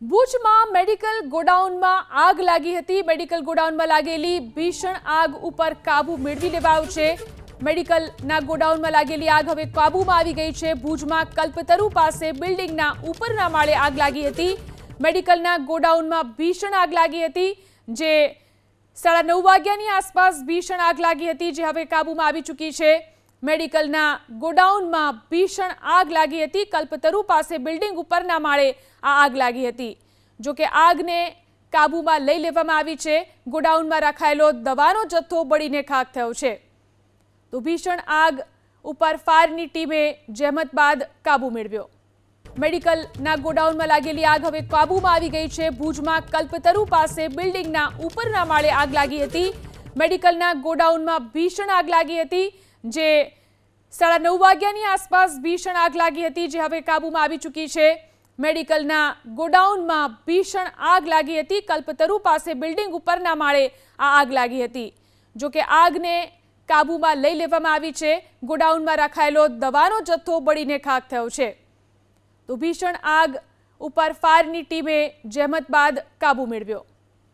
ભુજમાં મેડિકલ ગોડાઉનમાં આગ લાગી હતી। મેડિકલ ગોડાઉનમાં લાગેલી ભીષણ આગ ઉપર કાબુ મેળવી લેવાયો છે। મેડિકલના ગોડાઉનમાં લાગેલી આગ હવે કાબુમાં આવી ગઈ છે। ભુજમાં કલ્પતરુ પાસે બિલ્ડિંગના ઉપરના માળે આગ લાગી હતી। મેડિકલના ગોડાઉનમાં ભીષણ આગ લાગી હતી, જે 9:30 વાગ્યાની આસપાસ ભીષણ આગ લાગી હતી, જે હવે કાબુમાં આવી ચૂકી છે। મેડિકલના ગોડાઉનમાં ભીષણ આગ લાગી હતી। કલ્પતરુ પાસે બિલ્ડિંગ ઉપરના માળે આ આગ લાગી હતી। જો કે આગને કાબુમાં લઈ લેવામાં આવી છે। ગોડાઉનમાં રખાયેલો દવાનો જથ્થો બળીને ખાખ થયો છે। તો ભીષણ આગ ઉપર ફાયરની ટીમે જહેમત બાદ કાબુ મેળવ્યો। મેડિકલના ગોડાઉનમાં લાગેલી આગ હવે કાબુમાં આવી ગઈ છે। ભુજમાં કલ્પતરુ પાસે બિલ્ડિંગના ઉપરના માળે આગ લાગી હતી। મેડિકલના ગોડાઉનમાં ભીષણ આગ લાગી હતી, જે 9:30 વાગ્યાની આસપાસ ભીષણ આગ લાગી હતી, જે હવે કાબુમાં આવી ચૂકી છે। મેડિકલના ગોડાઉનમાં ભીષણ આગ લાગી હતી। કલ્પતરુ પાસે બિલ્ડિંગ ઉપરના માળે આ આગ લાગી હતી। જો કે આગને કાબુમાં લઈ લેવામાં આવી છે। ગોડાઉનમાં રખાયેલો દવાનો જથ્થો બળીને ખાખ થયો છે। તો ભીષણ આગ ઉપર ફાયરની ટીમે જહેમત બાદ કાબુ મેળવ્યો।